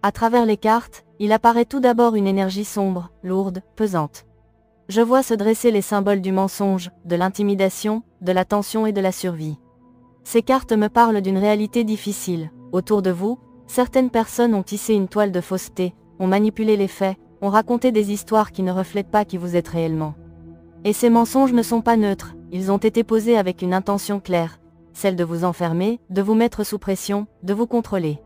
À travers les cartes, il apparaît tout d'abord une énergie sombre, lourde, pesante. Je vois se dresser les symboles du mensonge, de l'intimidation, de la tension et de la survie. Ces cartes me parlent d'une réalité difficile. Autour de vous, certaines personnes ont tissé une toile de fausseté, ont manipulé les faits, ont raconté des histoires qui ne reflètent pas qui vous êtes réellement. Et ces mensonges ne sont pas neutres, ils ont été posés avec une intention claire, celle de vous enfermer, de vous mettre sous pression, de vous contrôler.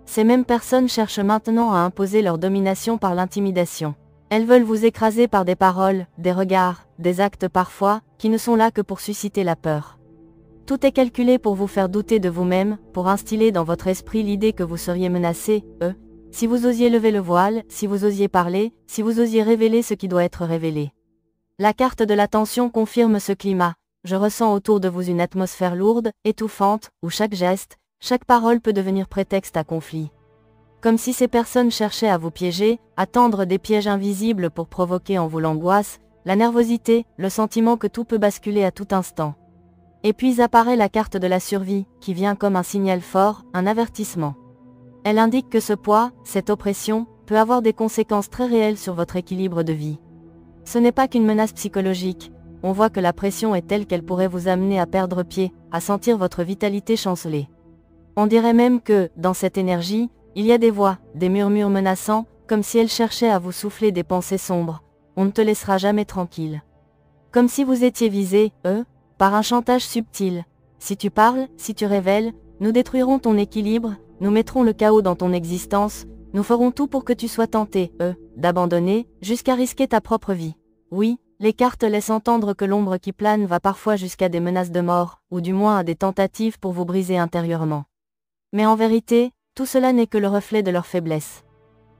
Ces mêmes personnes cherchent maintenant à imposer leur domination par l'intimidation. Elles veulent vous écraser par des paroles, des regards, des actes parfois, qui ne sont là que pour susciter la peur. Tout est calculé pour vous faire douter de vous-même, pour instiller dans votre esprit l'idée que vous seriez menacé, si vous osiez lever le voile, si vous osiez parler, si vous osiez révéler ce qui doit être révélé. La carte de l'attention confirme ce climat. Je ressens autour de vous une atmosphère lourde, étouffante, où chaque geste, chaque parole peut devenir prétexte à conflit. Comme si ces personnes cherchaient à vous piéger, à tendre des pièges invisibles pour provoquer en vous l'angoisse, la nervosité, le sentiment que tout peut basculer à tout instant. Et puis apparaît la carte de la survie, qui vient comme un signal fort, un avertissement. Elle indique que ce poids, cette oppression, peut avoir des conséquences très réelles sur votre équilibre de vie. Ce n'est pas qu'une menace psychologique, on voit que la pression est telle qu'elle pourrait vous amener à perdre pied, à sentir votre vitalité chanceler. On dirait même que, dans cette énergie, il y a des voix, des murmures menaçants, comme si elles cherchaient à vous souffler des pensées sombres. On ne te laissera jamais tranquille. Comme si vous étiez visé, par un chantage subtil. Si tu parles, si tu révèles, nous détruirons ton équilibre, nous mettrons le chaos dans ton existence, nous ferons tout pour que tu sois tenté, d'abandonner, jusqu'à risquer ta propre vie. Oui, les cartes laissent entendre que l'ombre qui plane va parfois jusqu'à des menaces de mort, ou du moins à des tentatives pour vous briser intérieurement. Mais en vérité, tout cela n'est que le reflet de leur faiblesse.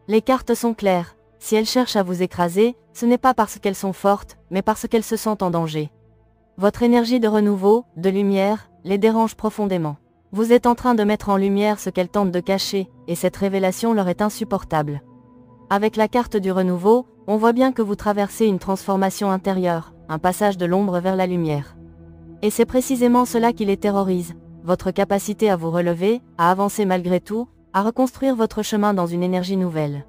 Les cartes sont claires, si elles cherchent à vous écraser, ce n'est pas parce qu'elles sont fortes, mais parce qu'elles se sentent en danger. Votre énergie de renouveau, de lumière, les dérange profondément. Vous êtes en train de mettre en lumière ce qu'elles tentent de cacher, et cette révélation leur est insupportable. Avec la carte du renouveau, on voit bien que vous traversez une transformation intérieure, un passage de l'ombre vers la lumière. Et c'est précisément cela qui les terrorise, votre capacité à vous relever, à avancer malgré tout, à reconstruire votre chemin dans une énergie nouvelle.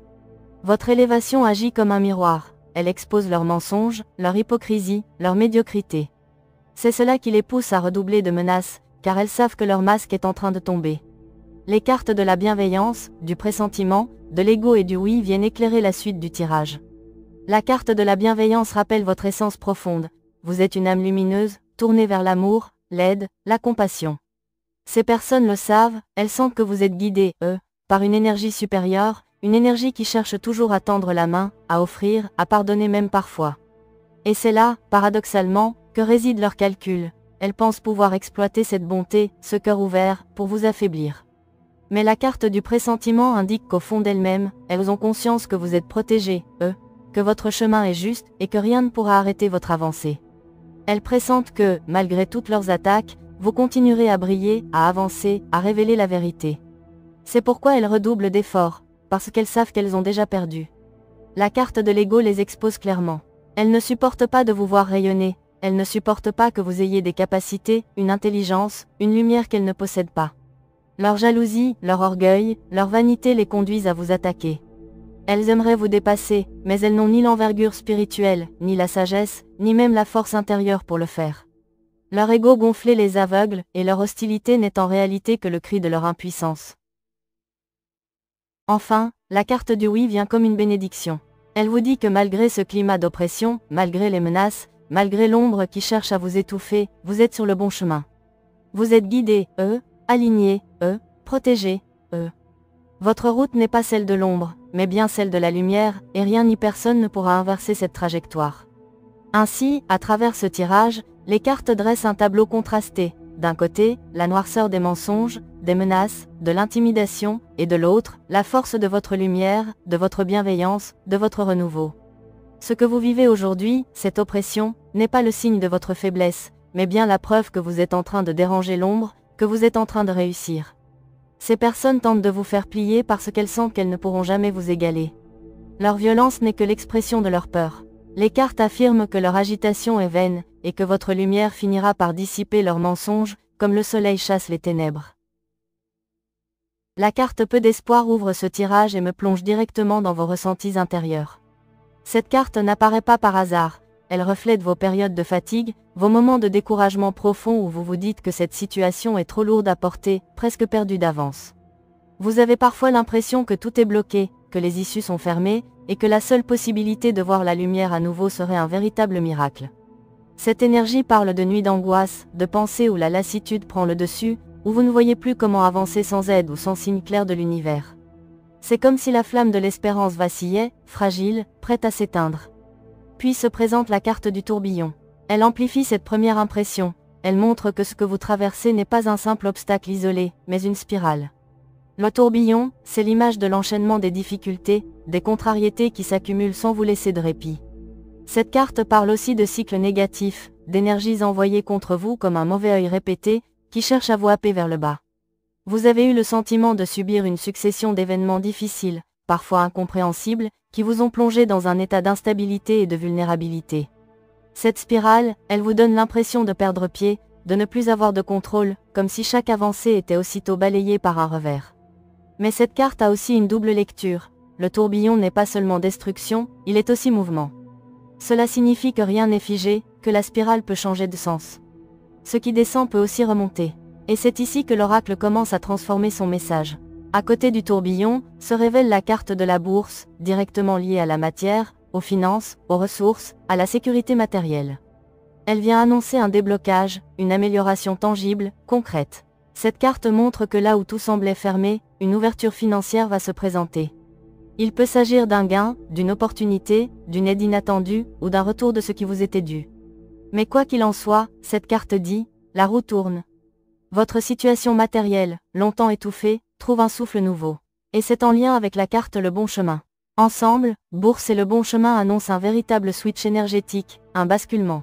Votre élévation agit comme un miroir, elle expose leurs mensonges, leur hypocrisie, leur médiocrité. C'est cela qui les pousse à redoubler de menaces, car elles savent que leur masque est en train de tomber. Les cartes de la bienveillance, du pressentiment, de l'ego et du oui viennent éclairer la suite du tirage. La carte de la bienveillance rappelle votre essence profonde. Vous êtes une âme lumineuse, tournée vers l'amour, l'aide, la compassion. Ces personnes le savent, elles sentent que vous êtes guidés, par une énergie supérieure, une énergie qui cherche toujours à tendre la main, à offrir, à pardonner même parfois. Et c'est là, paradoxalement, que réside leur calcul. Elles pensent pouvoir exploiter cette bonté, ce cœur ouvert, pour vous affaiblir. Mais la carte du pressentiment indique qu'au fond d'elles-mêmes, elles ont conscience que vous êtes protégés, que votre chemin est juste et que rien ne pourra arrêter votre avancée. Elles pressentent que, malgré toutes leurs attaques, vous continuerez à briller, à avancer, à révéler la vérité. C'est pourquoi elles redoublent d'efforts, parce qu'elles savent qu'elles ont déjà perdu. La carte de l'ego les expose clairement. Elles ne supportent pas de vous voir rayonner, elles ne supportent pas que vous ayez des capacités, une intelligence, une lumière qu'elles ne possèdent pas. Leur jalousie, leur orgueil, leur vanité les conduisent à vous attaquer. Elles aimeraient vous dépasser, mais elles n'ont ni l'envergure spirituelle, ni la sagesse, ni même la force intérieure pour le faire. Leur ego gonflé les aveugle, et leur hostilité n'est en réalité que le cri de leur impuissance. Enfin, la carte du oui vient comme une bénédiction. Elle vous dit que malgré ce climat d'oppression, malgré les menaces, malgré l'ombre qui cherche à vous étouffer, vous êtes sur le bon chemin. Vous êtes guidés, alignés, protégés, Votre route n'est pas celle de l'ombre, mais bien celle de la lumière, et rien ni personne ne pourra inverser cette trajectoire. Ainsi, à travers ce tirage, les cartes dressent un tableau contrasté. D'un côté, la noirceur des mensonges, des menaces, de l'intimidation, et de l'autre, la force de votre lumière, de votre bienveillance, de votre renouveau. Ce que vous vivez aujourd'hui, cette oppression, n'est pas le signe de votre faiblesse, mais bien la preuve que vous êtes en train de déranger l'ombre, que vous êtes en train de réussir. Ces personnes tentent de vous faire plier parce qu'elles sentent qu'elles ne pourront jamais vous égaler. Leur violence n'est que l'expression de leur peur. Les cartes affirment que leur agitation est vaine, et que votre lumière finira par dissiper leurs mensonges, comme le soleil chasse les ténèbres. La carte Peu d'espoir ouvre ce tirage et me plonge directement dans vos ressentis intérieurs. Cette carte n'apparaît pas par hasard, elle reflète vos périodes de fatigue, vos moments de découragement profond où vous vous dites que cette situation est trop lourde à porter, presque perdue d'avance. Vous avez parfois l'impression que tout est bloqué, que les issues sont fermées, et que la seule possibilité de voir la lumière à nouveau serait un véritable miracle. Cette énergie parle de nuits d'angoisse, de pensées où la lassitude prend le dessus, où vous ne voyez plus comment avancer sans aide ou sans signe clair de l'univers. C'est comme si la flamme de l'espérance vacillait, fragile, prête à s'éteindre. Puis se présente la carte du tourbillon. Elle amplifie cette première impression, elle montre que ce que vous traversez n'est pas un simple obstacle isolé, mais une spirale. Le tourbillon, c'est l'image de l'enchaînement des difficultés, des contrariétés qui s'accumulent sans vous laisser de répit. Cette carte parle aussi de cycles négatifs, d'énergies envoyées contre vous comme un mauvais œil répété, qui cherche à vous happer vers le bas. Vous avez eu le sentiment de subir une succession d'événements difficiles, parfois incompréhensibles, qui vous ont plongé dans un état d'instabilité et de vulnérabilité. Cette spirale, elle vous donne l'impression de perdre pied, de ne plus avoir de contrôle, comme si chaque avancée était aussitôt balayée par un revers. Mais cette carte a aussi une double lecture. Le tourbillon n'est pas seulement destruction, il est aussi mouvement. Cela signifie que rien n'est figé, que la spirale peut changer de sens. Ce qui descend peut aussi remonter. Et c'est ici que l'oracle commence à transformer son message. À côté du tourbillon, se révèle la carte de la bourse, directement liée à la matière, aux finances, aux ressources, à la sécurité matérielle. Elle vient annoncer un déblocage, une amélioration tangible, concrète. Cette carte montre que là où tout semblait fermé, une ouverture financière va se présenter. Il peut s'agir d'un gain, d'une opportunité, d'une aide inattendue, ou d'un retour de ce qui vous était dû. Mais quoi qu'il en soit, cette carte dit, la roue tourne. Votre situation matérielle, longtemps étouffée, trouve un souffle nouveau. Et c'est en lien avec la carte Le Bon Chemin. Ensemble, Bourse et Le Bon Chemin annoncent un véritable switch énergétique, un basculement.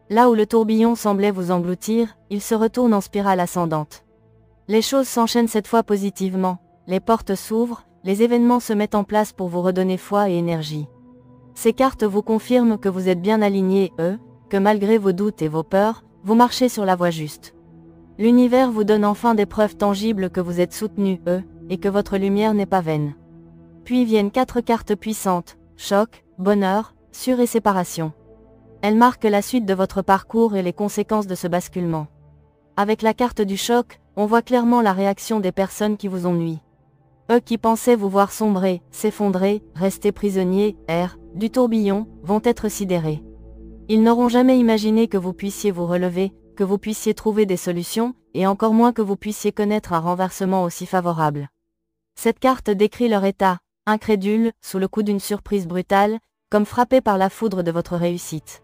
Là où le tourbillon semblait vous engloutir, il se retourne en spirale ascendante. Les choses s'enchaînent cette fois positivement, les portes s'ouvrent, les événements se mettent en place pour vous redonner foi et énergie. Ces cartes vous confirment que vous êtes bien alignés, que malgré vos doutes et vos peurs, vous marchez sur la voie juste. L'univers vous donne enfin des preuves tangibles que vous êtes soutenus, et que votre lumière n'est pas vaine. Puis viennent 4 cartes puissantes, choc, bonheur, sûre et séparation. Elles marquent la suite de votre parcours et les conséquences de ce basculement. Avec la carte du choc, on voit clairement la réaction des personnes qui vous ont nui. Eux qui pensaient vous voir sombrer, s'effondrer, rester prisonniers, du tourbillon, vont être sidérés. Ils n'auront jamais imaginé que vous puissiez vous relever, que vous puissiez trouver des solutions, et encore moins que vous puissiez connaître un renversement aussi favorable. Cette carte décrit leur état, incrédule, sous le coup d'une surprise brutale, comme frappé par la foudre de votre réussite.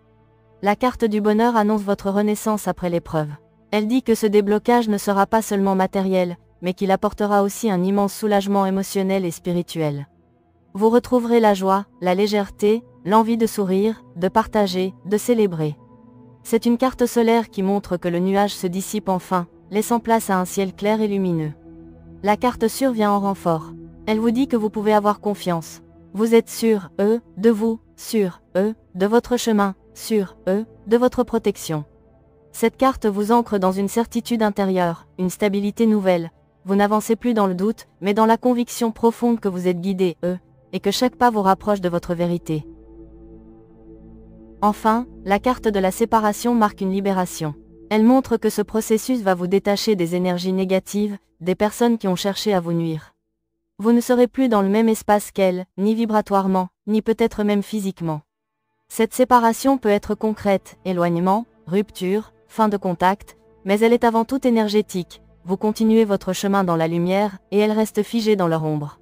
La carte du bonheur annonce votre renaissance après l'épreuve. Elle dit que ce déblocage ne sera pas seulement matériel, mais qu'il apportera aussi un immense soulagement émotionnel et spirituel. Vous retrouverez la joie, la légèreté, l'envie de sourire, de partager, de célébrer. C'est une carte solaire qui montre que le nuage se dissipe enfin, laissant place à un ciel clair et lumineux. La carte sûre vient en renfort. Elle vous dit que vous pouvez avoir confiance. Vous êtes sûr, de vous, sûr, de votre chemin, sûr, de votre protection. Cette carte vous ancre dans une certitude intérieure, une stabilité nouvelle. Vous n'avancez plus dans le doute, mais dans la conviction profonde que vous êtes guidé, et que chaque pas vous rapproche de votre vérité. Enfin, la carte de la séparation marque une libération. Elle montre que ce processus va vous détacher des énergies négatives, des personnes qui ont cherché à vous nuire. Vous ne serez plus dans le même espace qu'elles, ni vibratoirement, ni peut-être même physiquement. Cette séparation peut être concrète, éloignement, rupture, fin de contact, mais elle est avant tout énergétique. Vous continuez votre chemin dans la lumière, et elles restent figées dans leur ombre.